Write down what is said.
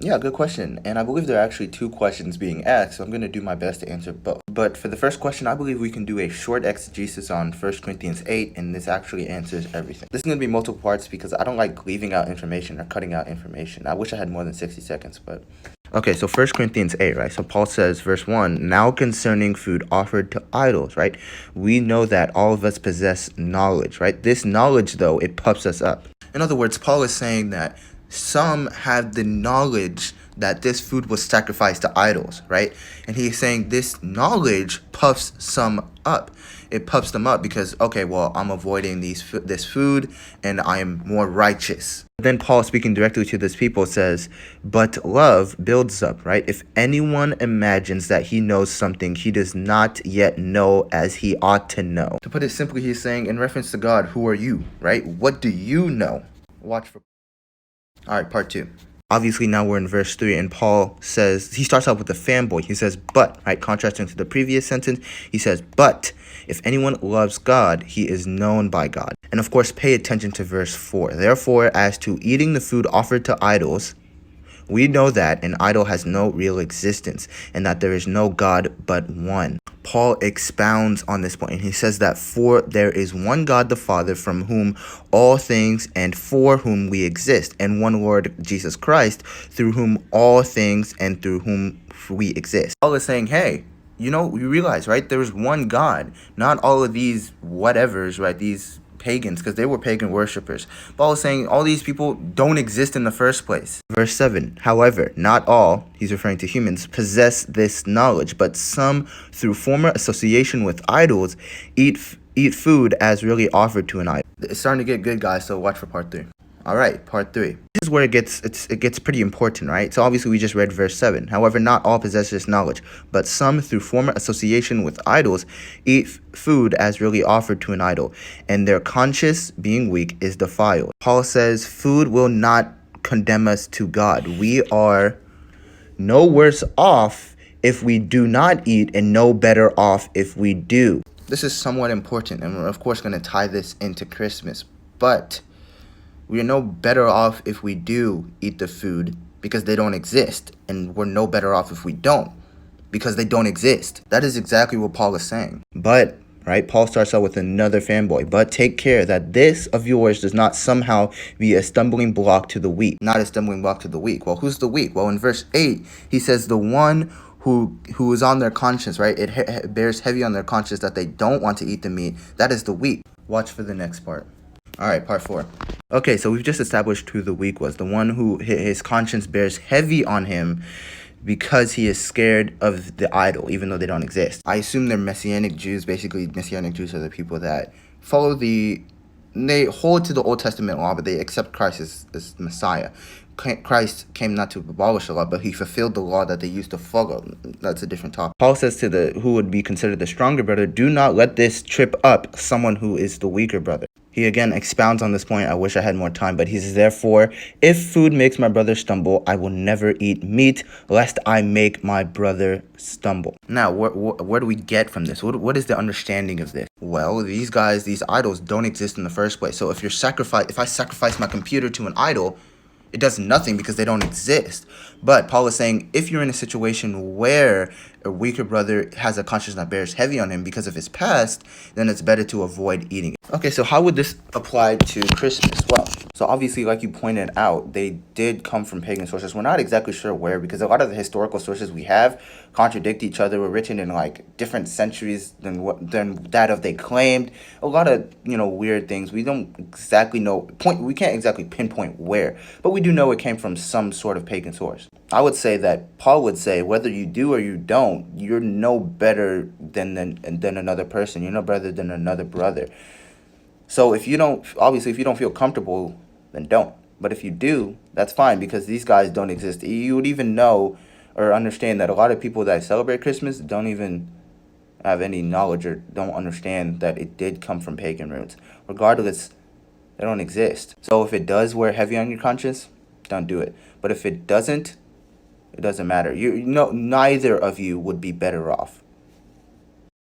Yeah, good question. And I believe there are actually two questions being asked, so I'm going to do my best to answer both. But for the first question, I believe we can do a short exegesis on 1 Corinthians 8, and this actually answers everything. This is going to be multiple parts because I don't like leaving out information or cutting out information. I wish I had more than 60 seconds, but... Okay, so 1 Corinthians 8, right? So Paul says, verse 1, now concerning food offered to idols, right? We know that all of us possess knowledge, right? This knowledge, though, it puffs us up. In other words, Paul is saying that some have the knowledge that this food was sacrificed to idols, right? And he's saying this knowledge puffs some up. It puffs them up because, okay, well, I'm avoiding this food and I am more righteous. Then Paul, speaking directly to this people, says, but love builds up, right? If anyone imagines that he knows something, he does not yet know as he ought to know. To put it simply, he's saying, in reference to God, who are you, right? What do you know? Watch for... All right, part 2. Obviously, now we're in verse 3, and Paul says, he starts out with a fanboy. He says, but, right, contrasting to the previous sentence, he says, but if anyone loves God, he is known by God. And of course, pay attention to verse 4. Therefore, as to eating the food offered to idols, we know that an idol has no real existence, and that there is no God but one. Paul expounds on this point, and he says that for there is one God the Father, from whom all things and for whom we exist, and one Lord Jesus Christ, through whom all things and through whom we exist. Paul is saying, hey, you realize, right, there is one God, not all of these whatevers, right, these pagans, because they were pagan worshippers. Paul is saying all these people don't exist in the first place. Verse 7, however, not all, he's referring to humans, possess this knowledge, but some, through former association with idols, eat food as really offered to an idol. It's starting to get good, guys, so watch for part 3. All right, part 3. This is where it gets pretty important, right? So obviously we just read verse 7. However, not all possess this knowledge, but some through former association with idols eat food as really offered to an idol, and their conscience, being weak, is defiled. Paul says food will not condemn us to God. We are no worse off if we do not eat, and no better off if we do. This is somewhat important, and we're of course going to tie this into Christmas, but we are no better off if we do eat the food because they don't exist. And we're no better off if we don't because they don't exist. That is exactly what Paul is saying. But, right, Paul starts out with another fanboy. But take care that this of yours does not somehow be a stumbling block to the weak. Not a stumbling block to the weak. Well, who's the weak? Well, in verse 8, he says the one who is on their conscience, right? It bears heavy on their conscience that they don't want to eat the meat. That is the weak. Watch for the next part. All right, part 4. Okay, so we've just established who the weak was. The one who his conscience bears heavy on him because he is scared of the idol, even though they don't exist. I assume they're Messianic Jews. Basically, Messianic Jews are the people that follow they hold to the Old Testament law, but they accept Christ as Messiah. Christ came not to abolish the law, but he fulfilled the law that they used to follow. That's a different topic. Paul says to who would be considered the stronger brother, do not let this trip up someone who is the weaker brother. He again expounds on this point. I wish I had more time, but he says, therefore, if food makes my brother stumble, I will never eat meat, lest I make my brother stumble. Now, where do we get from this? What is the understanding of this? Well, these idols don't exist in the first place. So if I sacrifice my computer to an idol, it does nothing because they don't exist. But Paul is saying if you're in a situation where a weaker brother has a conscience that bears heavy on him because of his past, then it's better to avoid eating it. Okay, so how would this apply to Christmas? Well, so obviously, like you pointed out, they did come from pagan sources. We're not exactly sure where because a lot of the historical sources we have contradict each other. Were written in like different centuries than that of they claimed. A lot of weird things. We don't exactly know we can't exactly pinpoint where, but we do know it came from some sort of pagan source. I would say that Paul would say whether you do or you don't, you're no better than another person. You're no better than another brother. So if you don't feel comfortable, then don't. But if you do, that's fine because these guys don't exist. You would even know or understand that a lot of people that celebrate Christmas don't even have any knowledge or don't understand that it did come from pagan roots. Regardless, they don't exist. So if it does wear heavy on your conscience, don't do it. But if it doesn't, it doesn't matter. Neither of you would be better off.